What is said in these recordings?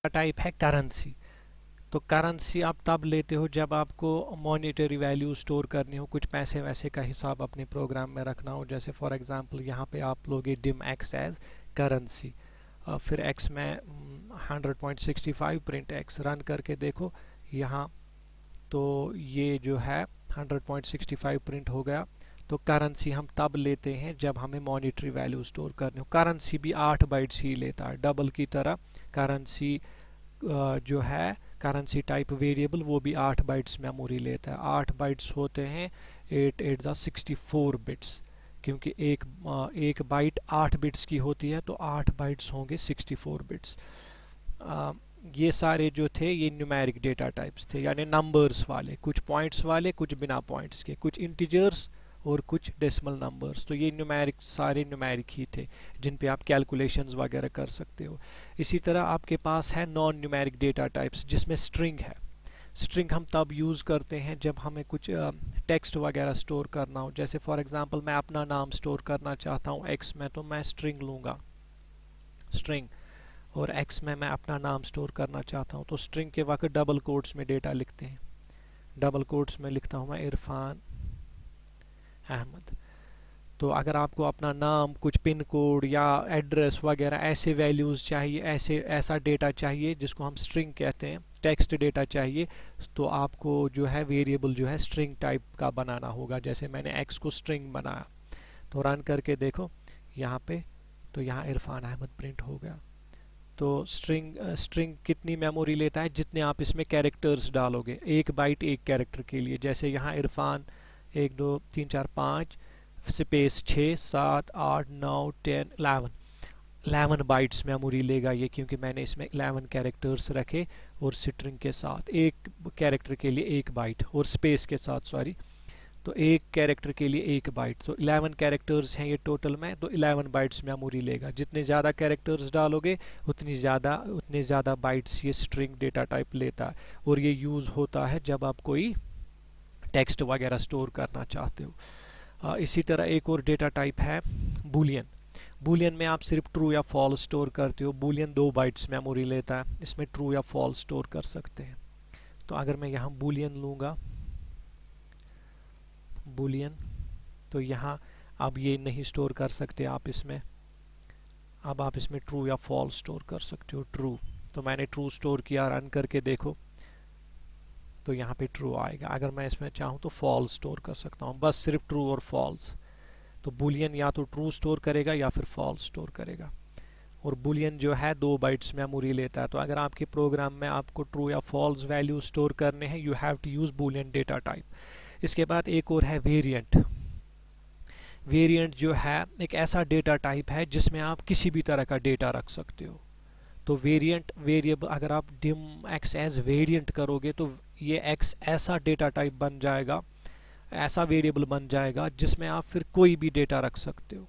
Type है currency. तो currency आप तब लेते हो जब आपको मॉनेटरी वैल्यू स्टोर करनी हो, कुछ पैसे वैसे का हिसाब अपने प्रोग्राम में रखना हो। जैसे फॉर एग्जांपल यहाँ पे आप लोगे डिम एक्स एज करेंसी, फिर एक्स में 100.65 प्रिंट एक्स रन करके देखो यहाँ, तो ये जो है 100.65 प्रिंट हो गया। तो करेंसी हम तब लेते हैं जब हमें मॉनेटरी वैल्यू स्टोर करनी हो। करेंसी भी 8 बाइट्स ही लेता है, डबल की तरह। करेंसी जो है करेंसी टाइप वेरिएबल वो भी 8 बाइट्स मेमोरी लेता है। 8 बाइट्स होते हैं 8 8 ज़ा 64 बिट्स, क्योंकि एक बाइट 8 बिट्स की होती है, तो 8 बाइट्स होंगे 64 बिट्स। ये सारे जो थे ये न्यूमेरिक डेटा टाइप्स थे, यानी नंबर्स वाले, कुछ पॉइंट्स वाले, कुछ बिना पॉइंट्स के, कुछ इंटीजर्स और कुछ डेसिमल नंबर्स। तो ये न्यूमेरिक, सारे न्यूमेरिक ही थे जिन पे आप कैलकुलेशंस वगैरह कर सकते हो। इसी तरह आपके पास है नॉन न्यूमेरिक डेटा टाइप्स, जिसमें स्ट्रिंग है। स्ट्रिंग हम तब यूज़ करते हैं जब हमें कुछ टेक्स्ट वगैरह स्टोर करना हो। जैसे फॉर एग्जांपल मैं अपना नाम स्टोर करना चाहता हूँ एक्स में, तो मैं स्ट्रिंग लूँगा, स्ट्रिंग, और एक्स में मैं अपना नाम स्टोर करना चाहता हूँ। तो स्ट्रिंग के वक्त डबल कोट्स में डेटा लिखते हैं। डबल कोट्स में लिखता हूँ मैं इरफान अहमद। तो अगर आपको अपना नाम, कुछ पिन कोड या एड्रेस वगैरह ऐसे वैल्यूज़ चाहिए, ऐसा डेटा चाहिए जिसको हम स्ट्रिंग कहते हैं, टेक्स्ट डेटा चाहिए, तो आपको जो है वेरिएबल जो है स्ट्रिंग टाइप का बनाना होगा। जैसे मैंने एक्स को स्ट्रिंग बनाया, तो रन करके देखो यहाँ पे, तो यहाँ इरफान अहमद प्रिंट हो गया। तो स्ट्रिंग कितनी मेमोरी लेता है, जितने आप इसमें कैरेक्टर्स डालोगे। एक बाइट एक कैरेक्टर के लिए। जैसे यहाँ इरफान 1 2 3 4 5 स्पेस 6 7 8 9 10 11 बाइट्स मेमोरी लेगा ये, क्योंकि मैंने इसमें 11 कैरेक्टर्स रखे और स्ट्रिंग के साथ एक कैरेक्टर के लिए 1 बाइट, और स्पेस के साथ सॉरी, तो एक कैरेक्टर के लिए 1 बाइट। तो 11 कैरेक्टर्स हैं ये टोटल में, तो 11 बाइट्स मेमोरी लेगा। जितने ज़्यादा कैरेक्टर्स डालोगे उतने ज़्यादा बाइट्स ये स्ट्रिंग डेटा टाइप लेता है। और ये यूज़ होता है जब आप कोई टेक्स्ट वगैरह स्टोर करना चाहते हो। इसी तरह एक और डेटा टाइप है बूलियन। बूलियन में आप सिर्फ ट्रू या फॉल्स स्टोर करते हो। बूलियन 2 बाइट्स मेमोरी लेता है, इसमें ट्रू या फॉल्स स्टोर कर सकते हैं। तो अगर मैं यहाँ बूलियन लूँगा, बूलियन, तो यहाँ अब ये नहीं स्टोर कर सकते आप इसमें। अब आप इसमें ट्रू या फॉल्स स्टोर कर सकते हो। ट्रू, तो मैंने ट्रू स्टोर किया, रन करके देखो तो यहाँ पे ट्रू आएगा। अगर मैं इसमें चाहूँ तो फॉल्स स्टोर कर सकता हूँ, बस सिर्फ ट्रू और फॉल्स। तो बूलियन या तो ट्रू स्टोर करेगा या फिर फॉल्स स्टोर करेगा। और बूलियन जो है 2 बाइट्स मेमोरी लेता है। तो अगर आपके प्रोग्राम में आपको ट्रू या फॉल्स वैल्यू स्टोर करने हैं, you have to use Boolean data type. इसके बाद एक और है वेरिएंट। वेरिएंट जो है एक ऐसा डेटा टाइप है जिसमें आप किसी भी तरह का डेटा रख सकते हो। तो वेरिएंट वेरिएबल, अगर आप डिम एक्स एज वेरिएंट करोगे तो ये एक्स ऐसा डेटा टाइप बन जाएगा, ऐसा वेरिएबल बन जाएगा जिसमें आप फिर कोई भी डेटा रख सकते हो।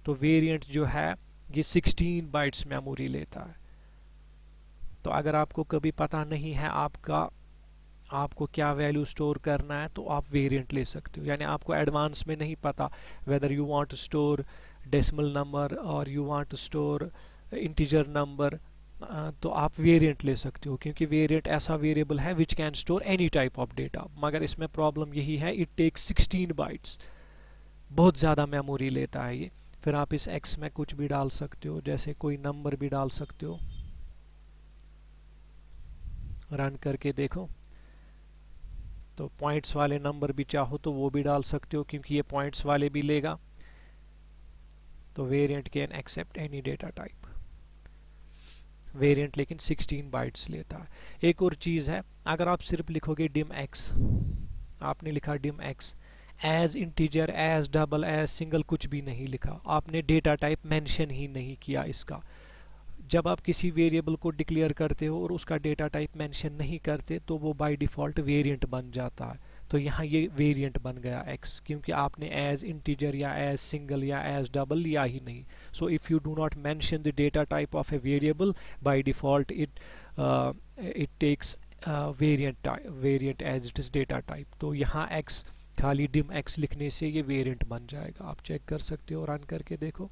तो वेरिएंट जो है ये 16 बाइट्स मेमोरी लेता है। तो अगर आपको कभी पता नहीं है आपको क्या वैल्यू स्टोर करना है, तो आप वेरिएंट ले सकते हो। यानी आपको एडवांस में नहीं पता whether you want to store decimal number और you want to store integer number, तो आप वेरिएंट ले सकते हो, क्योंकि वेरिएंट ऐसा वेरिएबल है which can store any type of data. मगर इसमें प्रॉब्लम यही है, इट टेक्स 16 बाइट्स, बहुत ज़्यादा मेमोरी लेता है ये। फिर आप इस एक्स में कुछ भी डाल सकते हो, जैसे कोई नंबर भी डाल सकते हो। रन करके देखो, तो पॉइंट्स वाले नंबर भी चाहो तो वो भी डाल सकते हो, क्योंकि ये पॉइंट्स वाले भी लेगा। तो variant can accept any data type. Variant लेकिन 16 बाइट्स लेता है। एक और चीज़ है, अगर आप सिर्फ लिखोगे डिम एक्स, आपने लिखा dim x as integer, as double, as single, कुछ भी नहीं लिखा, आपने डेटा टाइप मेंशन ही नहीं किया इसका। जब आप किसी वेरिएबल को डिक्लेयर करते हो और उसका डेटा टाइप मेंशन नहीं करते, तो वो बाय डिफ़ॉल्ट वेरिएंट बन जाता है। तो यहाँ ये वेरिएंट बन गया x, क्योंकि आपने एज इंटीजर या एज सिंगल या एज डबल लिया ही नहीं। So if you do not mention the data type of a variable, by default it takes variant as it is data type. तो यहाँ x, खाली डिम x लिखने से ये वेरिएंट बन जाएगा। आप चेक कर सकते हो, रन करके देखो।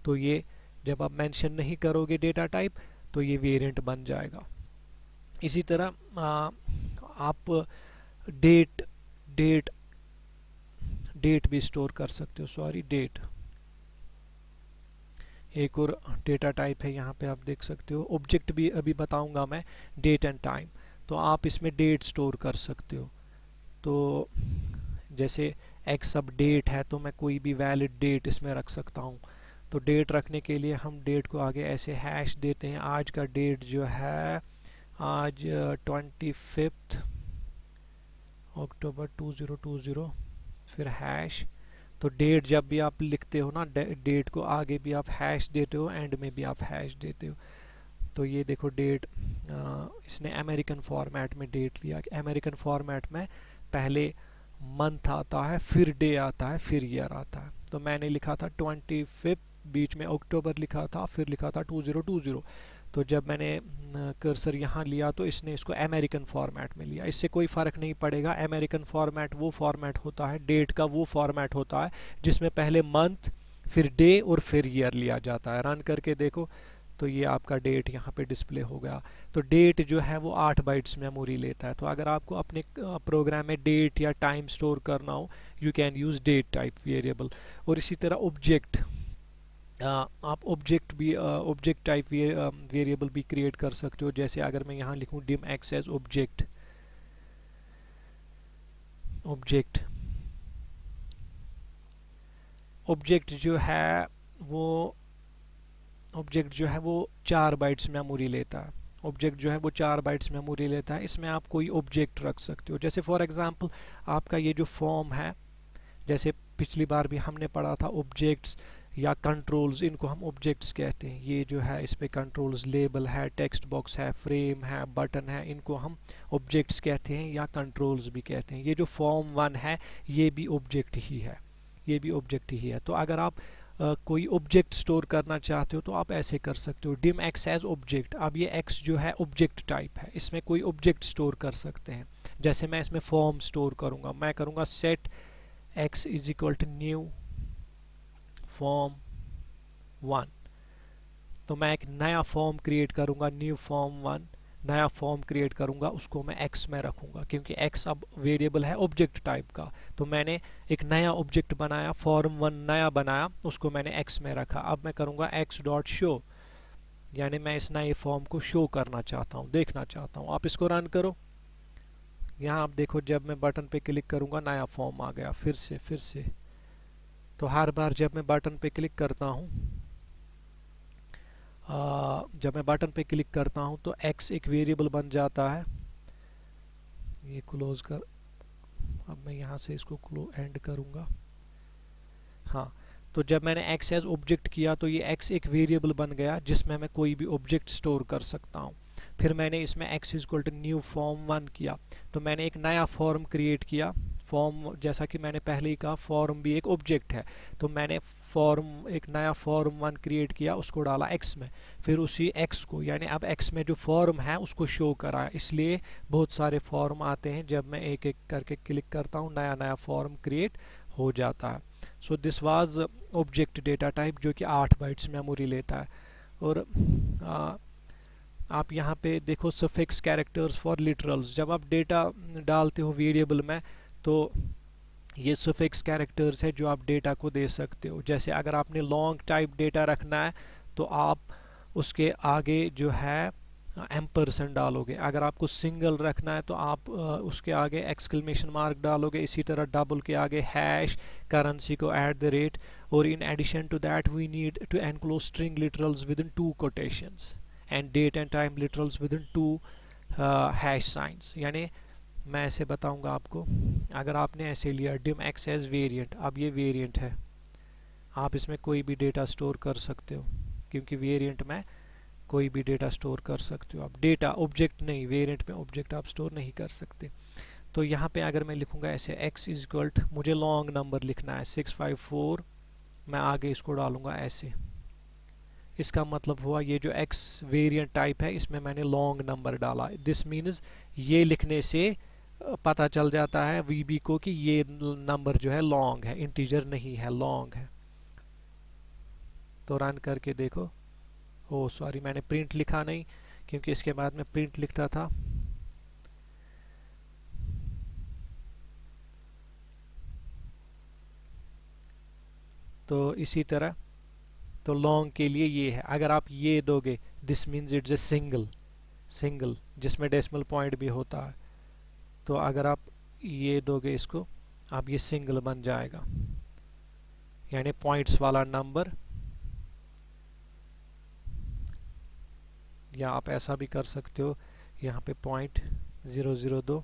तो ये जब आप मेंशन नहीं करोगे डेटा टाइप, तो ये वेरिएंट बन जाएगा। इसी तरह आप डेट डेट डेट भी स्टोर कर सकते हो, सॉरी डेट, एक और डेटा टाइप है यहाँ पे आप देख सकते हो। ऑब्जेक्ट भी अभी बताऊंगा मैं, डेट एंड टाइम। तो आप इसमें डेट स्टोर कर सकते हो। तो जैसे एक्स अब डेट है तो मैं कोई भी वैलिड डेट इसमें रख सकता हूँ। तो डेट रखने के लिए हम डेट को आगे ऐसे हैश देते हैं। आज का डेट जो है आज 25 अक्टूबर 2020, फिर हैश। तो डेट जब भी आप लिखते हो ना, डेट को आगे भी आप हैश देते हो, एंड में भी आप हैश देते हो। तो ये देखो डेट, इसने अमेरिकन फॉर्मेट में डेट लिया। अमेरिकन फॉर्मेट में पहले मंथ आता है, फिर डे आता है, फिर ईयर आता है। तो मैंने लिखा था 25, बीच में अक्टूबर लिखा था, फिर लिखा था 2020। तो जब मैंने कर्सर यहाँ लिया तो इसने इसको अमेरिकन फॉर्मेट में लिया। इससे कोई फ़र्क नहीं पड़ेगा। अमेरिकन फॉर्मेट वो फॉर्मेट होता है, डेट का वो फॉर्मेट होता है जिसमें पहले मंथ, फिर डे और फिर ईयर लिया जाता है। रन करके देखो तो ये आपका डेट यहाँ पे डिस्प्ले हो गया। तो डेट जो है वो 8 बाइट्स मेमोरी लेता है। तो अगर आपको अपने प्रोग्राम में डेट या टाइम स्टोर करना हो, you can use date type variable. और इसी तरह ऑब्जेक्ट, आप ऑब्जेक्ट टाइप वेरिएबल भी क्रिएट कर सकते हो। जैसे अगर मैं यहाँ लिखूँ dim x as object, object जो है वो 4 बाइट्स मेमोरी लेता है। ऑब्जेक्ट जो है वो 4 बाइट्स मेमोरी लेता है। इसमें आप कोई ऑब्जेक्ट रख सकते हो। जैसे फॉर एग्जांपल आपका ये जो फॉर्म है, जैसे पिछली बार भी हमने पढ़ा था ऑब्जेक्ट्स या कंट्रोल्स, इनको हम ऑब्जेक्ट्स कहते हैं। ये जो है इस पे कंट्रोल्स, लेबल है, टेक्स्ट बॉक्स है, फ्रेम है, बटन है, इनको हम ऑब्जेक्ट्स कहते हैं या कंट्रोल्स भी कहते हैं। ये जो फॉर्म 1 है ये भी ऑब्जेक्ट ही है, ये भी ऑब्जेक्ट ही है। तो अगर आप कोई ऑब्जेक्ट स्टोर करना चाहते हो तो आप ऐसे कर सकते हो, डिम एक्स एज ऑब्जेक्ट। अब ये एक्स जो है ऑब्जेक्ट टाइप है, इसमें कोई ऑब्जेक्ट स्टोर कर सकते हैं। जैसे मैं इसमें फॉर्म स्टोर करूँगा, मैं करूँगा set x is equal to new form 1। तो मैं एक नया फॉर्म क्रिएट करूँगा, न्यू फॉर्म 1, नया फॉर्म क्रिएट करूँगा, उसको मैं एक्स में रखूँगा क्योंकि एक्स अब वेरिएबल है ऑब्जेक्ट टाइप का। तो मैंने एक नया ऑब्जेक्ट बनाया, फॉर्म 1 नया बनाया, उसको मैंने एक्स में रखा। अब मैं करूँगा एक्स डॉट शो, यानी मैं इस नए फॉर्म को शो करना चाहता हूँ, देखना चाहता हूँ। आप इसको रन करो, यहाँ आप देखो जब मैं बटन पे क्लिक करूँगा नया फॉर्म आ गया फिर से। तो हर बार जब मैं बटन पे क्लिक करता हूँ, जब मैं बटन पे क्लिक करता हूँ तो x एक वेरिएबल बन जाता है। ये क्लोज कर, अब मैं यहाँ से इसको एंड करूँगा। हाँ, तो जब मैंने x एज ऑब्जेक्ट किया तो ये x एक वेरिएबल बन गया जिसमें मैं कोई भी ऑब्जेक्ट स्टोर कर सकता हूँ। फिर मैंने इसमें x equal to new form 1 किया, तो मैंने एक नया फॉर्म क्रिएट किया। फॉर्म, जैसा कि मैंने पहले ही कहा, फॉर्म भी एक ऑब्जेक्ट है। तो मैंने एक नया फॉर्म 1 क्रिएट किया, उसको डाला x में। फिर उसी x को, यानी अब x में जो फॉर्म है उसको शो कराया। इसलिए बहुत सारे फॉर्म आते हैं, जब मैं एक एक करके क्लिक करता हूँ नया नया फॉर्म क्रिएट हो जाता है। So this was object data type जो कि 8 बाइट्स मेमोरी लेता है। और आप यहाँ पे देखो सफिक्स कैरेक्टर्स फॉर लिटरल्स। जब आप डेटा डालते हो वेरिएबल में तो ये सफिक्स कैरेक्टर्स है जो आप डेटा को दे सकते हो। जैसे अगर आपने लॉन्ग टाइप डेटा रखना है तो आप उसके आगे जो है एम्परसेंड डालोगे। अगर आपको सिंगल रखना है तो आप उसके आगे एक्सक्लेमेशन मार्क डालोगे। इसी तरह डबल के आगे हैश, करेंसी को @ और in addition to that we need to enclose string literals within 2 quotations and date and time literals within 2 hash signs. यानी मैं ऐसे बताऊंगा आपको, अगर आपने ऐसे लिया डिम एक्स एज वेरिएंट, अब ये वेरिएंट है, आप इसमें कोई भी डेटा स्टोर कर सकते हो क्योंकि वेरिएंट में कोई भी डेटा स्टोर कर सकते हो। आप डेटा ऑब्जेक्ट नहीं, वेरिएंट में ऑब्जेक्ट आप स्टोर नहीं कर सकते। तो यहाँ पे अगर मैं लिखूंगा ऐसे x इज इक्वल टू, मुझे लॉन्ग नंबर लिखना है 654, मैं आगे इसको डालूंगा ऐसे। इसका मतलब हुआ ये जो x वेरिएंट टाइप है इसमें मैंने लॉन्ग नंबर डाला। दिस मीन्स ये लिखने से पता चल जाता है VB को कि ये नंबर जो है लॉन्ग है, इंटीजर नहीं है, लॉन्ग है। तो रन करके देखो ओ सॉरी, मैंने प्रिंट लिखा नहीं, क्योंकि इसके बाद में प्रिंट लिखता था। तो इसी तरह, तो लॉन्ग के लिए ये है। अगर आप ये दोगे, this means it's a single, single जिसमें डेसिमल पॉइंट भी होता है। तो अगर आप ये दोगे इसको, अब ये सिंगल बन जाएगा, यानी पॉइंट्स वाला नंबर। या आप ऐसा भी कर सकते हो, यहाँ पे .002,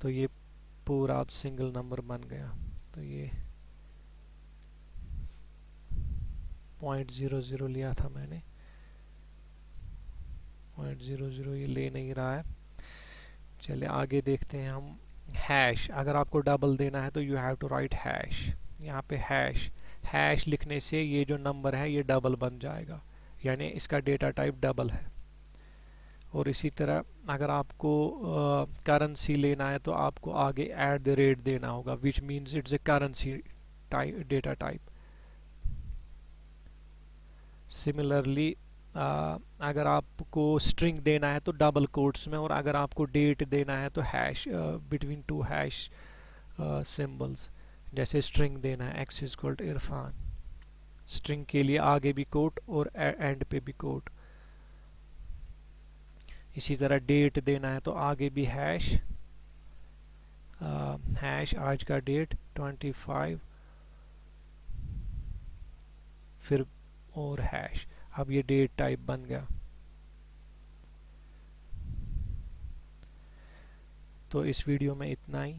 तो ये पूरा अब सिंगल नंबर बन गया। तो ये .00 लिया था मैंने, .00 ये ले नहीं रहा है। चलिए आगे देखते हैं हम। हैश, अगर आपको डबल देना है तो you have to write hash. यहाँ पे हैश, हैश लिखने से ये जो नंबर है ये डबल बन जाएगा, यानी इसका डेटा टाइप डबल है। और इसी तरह अगर आपको करेंसी लेना है तो आपको आगे @ देना होगा, which means it's a currency data type. Similarly अगर आपको स्ट्रिंग देना है तो डबल कोट्स में, और अगर आपको डेट देना है तो हैश, बिटवीन 2 हैश सिंबल्स। जैसे स्ट्रिंग देना है x=इरफान, स्ट्रिंग के लिए आगे भी कोट और एंड पे भी कोट। इसी तरह डेट देना है तो आगे भी हैश, हैश आज का डेट 25, फिर और हैश। अब ये डेट टाइप बन गया। तो इस वीडियो में इतना ही।